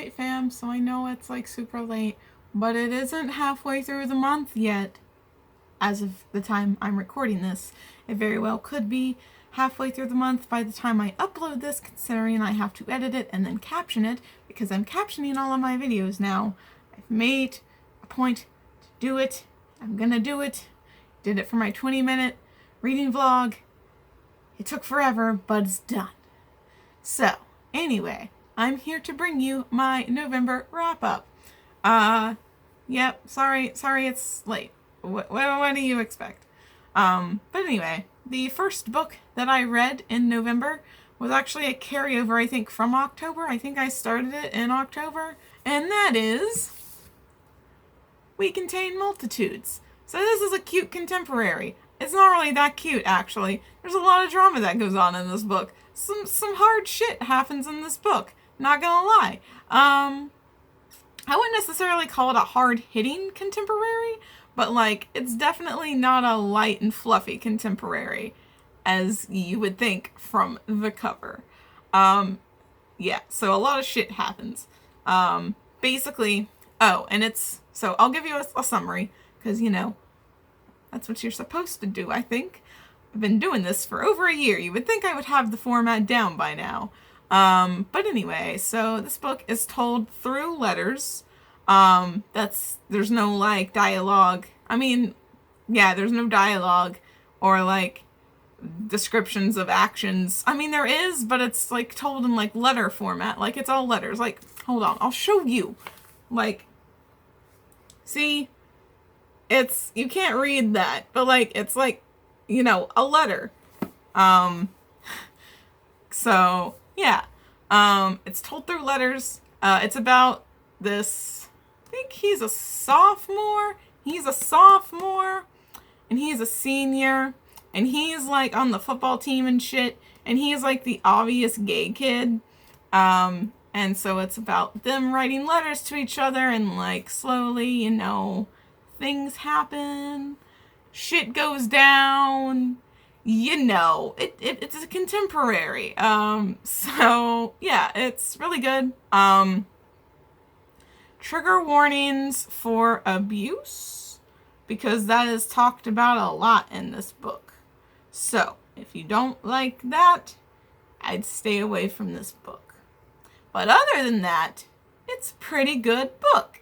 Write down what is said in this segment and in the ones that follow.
late, fam, so I know it's like super late, but it isn't halfway through the month yet. As of the time I'm recording this, it very well could be halfway through the month by the time I upload this, considering I have to edit it and then caption it, because I'm captioning all of my videos now. I've made a point to do it. I'm gonna do it. Did it for my 20-minute reading vlog. It took forever, but it's done. So, anyway, I'm here to bring you my November wrap-up. Yep, sorry it's late. What do you expect? But anyway, the first book that I read in November was actually a carryover, I think, from October. I think I started it in October. And that is We Contain Multitudes. So this is a cute contemporary. It's not really that cute, actually. There's a lot of drama that goes on in this book. Some hard shit happens in this book. Not gonna lie. I wouldn't necessarily call it a hard-hitting contemporary, but, like, it's definitely not a light and fluffy contemporary, as you would think from the cover. Yeah, so a lot of shit happens. Basically, so I'll give you a summary, because, you know, that's what you're supposed to do, I think. I've been doing this for over a year. You would think I would have the format down by now. But anyway, so this book is told through letters. There's no, like, dialogue. I mean, yeah, there's no dialogue or, like, descriptions of actions. I mean, there is, but it's, like, told in, like, letter format. Like, it's all letters. Like, hold on, I'll show you. Like, see? You can't read that, but, like, it's, like, you know, a letter. So, yeah. It's told through letters. It's about this, I think he's a sophomore, and he's a senior, and he's, like, on the football team and shit, and he's, like, the obvious gay kid. And so it's about them writing letters to each other, and, like, slowly, you know, things happen, shit goes down, you know, it's a contemporary. So, yeah, it's really good. Trigger warnings for abuse, because that is talked about a lot in this book. So, if you don't like that, I'd stay away from this book. But other than that, it's a pretty good book.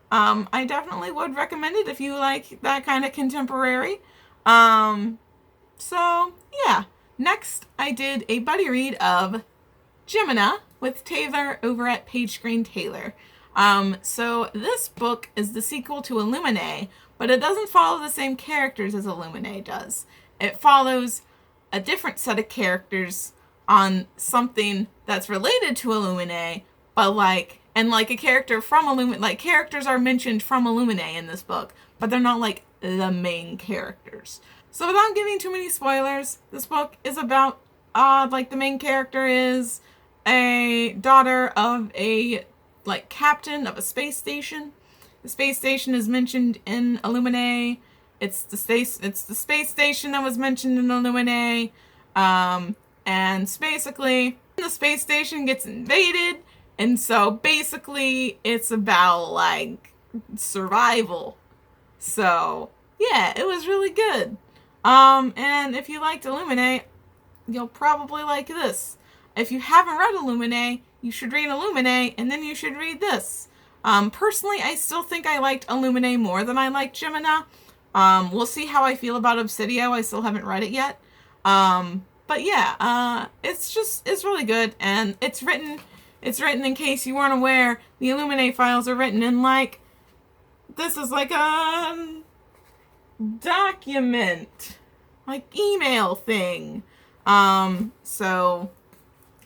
I definitely would recommend it if you like that kind of contemporary. So, yeah. Next, I did a buddy read of Gemina with Taylor over at Page Screen Taylor. So this book is the sequel to Illuminae, but it doesn't follow the same characters as Illuminae does. It follows a different set of characters on something that's related to Illuminae, but like a character from Illuminae, like characters are mentioned from Illuminae in this book, but they're not like the main characters. So without giving too many spoilers, this book is about, like, the main character is a daughter of a, like, captain of a space station. The space station is mentioned in Illuminae. It's the space station that was mentioned in Illuminae. And basically, the space station gets invaded, and so basically it's about, like, survival. So, yeah, it was really good. And if you liked Illuminae, you'll probably like this. If you haven't read Illuminae, you should read Illuminae, and then you should read this. Personally, I still think I liked Illuminae more than I liked Gemina. We'll see how I feel about Obsidio. I still haven't read it yet. But yeah, it's really good, and it's written, in case you weren't aware, the Illuminae files are written in, like, this is like a document, like, email thing. So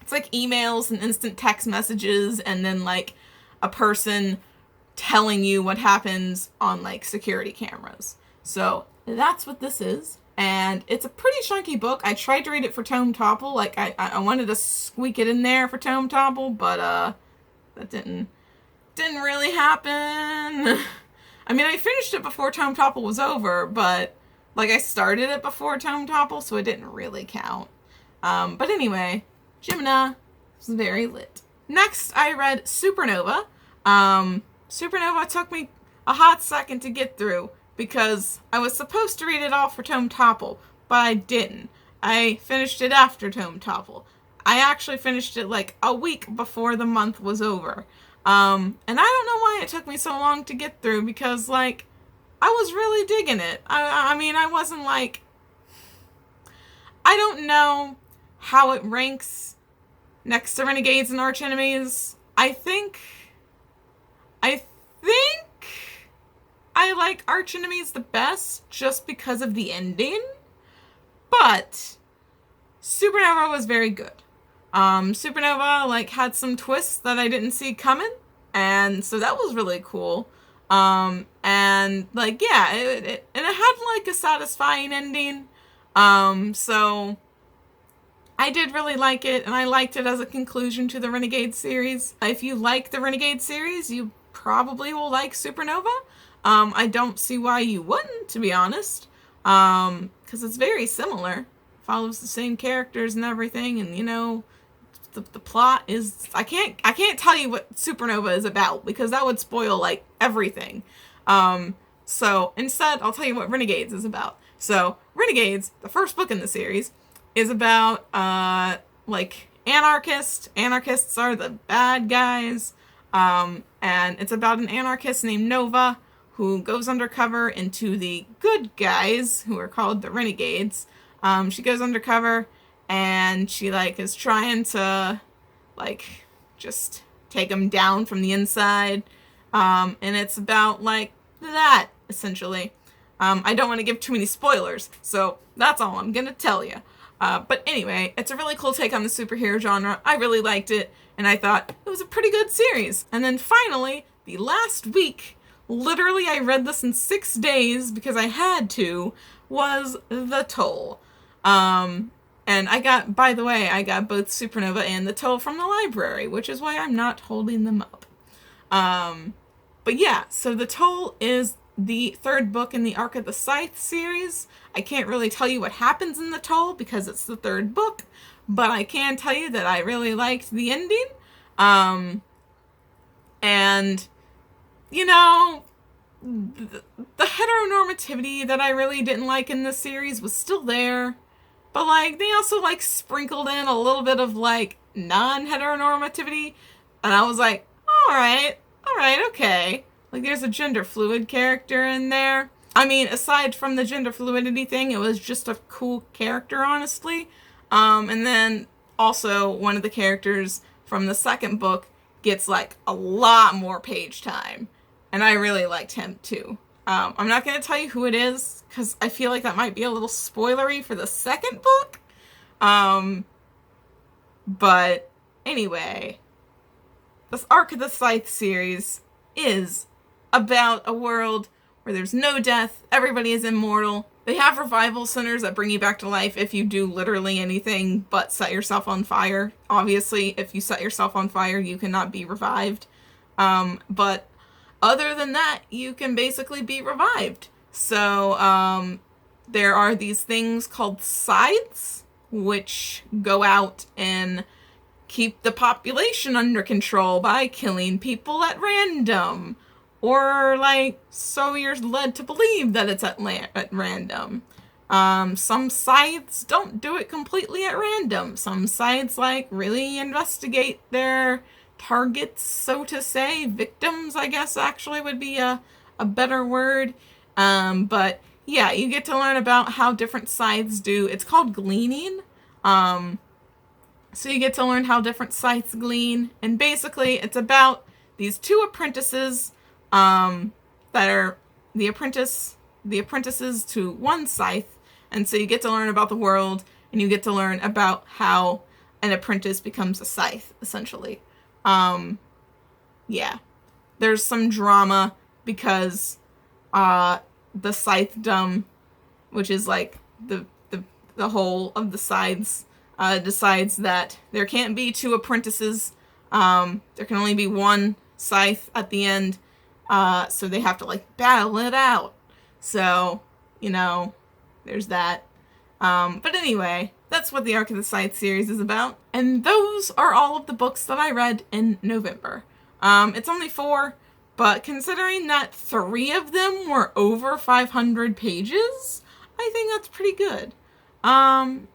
it's like emails and instant text messages, and then, like, a person telling you what happens on, like, security cameras. So that's what this is. And it's a pretty chunky book. I tried to read it for Tome Topple. Like, I wanted to squeak it in there for Tome Topple, but, that didn't really happen. I mean, I finished it before Tome Topple was over, but, like, I started it before Tome Topple, so it didn't really count. But anyway, Gemina was very lit. Next, I read Supernova. Supernova took me a hot second to get through because I was supposed to read it all for Tome Topple, but I didn't. I finished it after Tome Topple. I actually finished it like a week before the month was over. And I don't know why it took me so long to get through because, like, I was really digging it. I mean, I wasn't like... I don't know how it ranks next to Renegades and Archenemies. I think I like Archenemies the best just because of the ending. But Supernova was very good. Supernova, like, had some twists that I didn't see coming. And so that was really cool. And, like, yeah, it had, like, a satisfying ending. So I did really like it, and I liked it as a conclusion to the Renegade series. If you like the Renegade series, you probably will like Supernova. I don't see why you wouldn't, to be honest. Because it's very similar. Follows the same characters and everything, and, you know, the plot is... I can't tell you what Supernova is about, because that would spoil, like, everything. So instead, I'll tell you what Renegades is about. So, Renegades, the first book in the series, is about, like, anarchists. Anarchists are the bad guys. And it's about an anarchist named Nova who goes undercover into the good guys, who are called the Renegades. She goes undercover and she, like, is trying to, like, just take them down from the inside. And it's about, like, that, essentially. I don't want to give too many spoilers, so that's all I'm going to tell you. But anyway, it's a really cool take on the superhero genre. I really liked it, and I thought it was a pretty good series. And then finally, the last week, literally I read this in 6 days because I had to, was The Toll. And I got, by the way, I got both Supernova and The Toll from the library, which is why I'm not holding them up. But yeah, so The Toll is the third book in the Arc of the Scythe series. I can't really tell you what happens in The Toll because it's the third book, but I can tell you that I really liked the ending. And, you know, the heteronormativity that I really didn't like in this series was still there, but, like, they also, like, sprinkled in a little bit of, like, non-heteronormativity, and I was like, alright, okay. Like, there's a gender fluid character in there. I mean, aside from the gender fluidity thing, it was just a cool character, honestly. And then also one of the characters from the second book gets, like, a lot more page time. And I really liked him, too. I'm not going to tell you who it is, because I feel like that might be a little spoilery for the second book. But anyway, this Arc of the Scythe series is about a world where there's no death, everybody is immortal. They have revival centers that bring you back to life if you do literally anything but set yourself on fire. Obviously, if you set yourself on fire, you cannot be revived. But other than that, you can basically be revived. So, there are these things called scythes, which go out and keep the population under control by killing people at random. Or, like, so you're led to believe that it's at random. Some scythes don't do it completely at random. Some scythes, like, really investigate their targets, so to say. Victims, I guess, actually would be a better word. But, yeah, you get to learn about how different scythes do. It's called gleaning. So you get to learn how different scythes glean. And basically, it's about these two apprentices that are the apprentices to one scythe, and so you get to learn about the world, and you get to learn about how an apprentice becomes a scythe, essentially. Yeah. There's some drama because the scythedom, which is like the whole of the scythes, decides that there can't be two apprentices. There can only be one scythe at the end. So they have to, like, battle it out. So, you know, there's that. But anyway, That's what the Arc of the Scythe series is about. And those are all of the books that I read in November. It's only 4, but considering that 3 of them were over 500 pages, I think that's pretty good.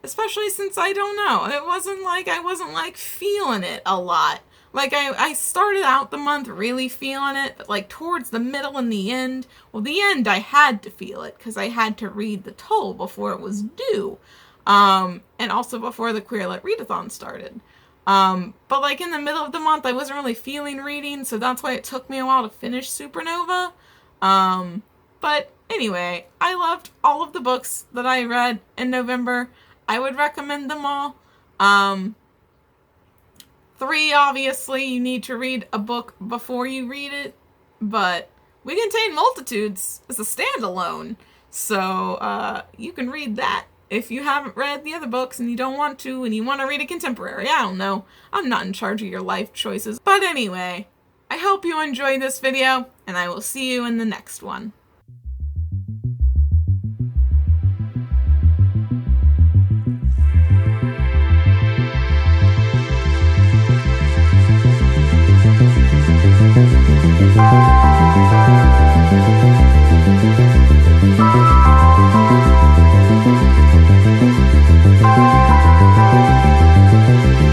Especially since I don't know, it wasn't like I wasn't like feeling it a lot. Like I started out the month really feeling it, but like towards the middle and the end, well, the end I had to feel it because I had to read the Toll before it was due. And also before the Queer Lit Readathon started. But like in the middle of the month, I wasn't really feeling reading, so that's why it took me a while to finish Supernova. But anyway, I loved all of the books that I read in November. I would recommend them all. 3, obviously, you need to read a book before you read it, but We Contain Multitudes is a standalone, so you can read that if you haven't read the other books and you don't want to, and you want to read a contemporary. I don't know. I'm not in charge of your life choices. But anyway, I hope you enjoyed this video, and I will see you in the next one.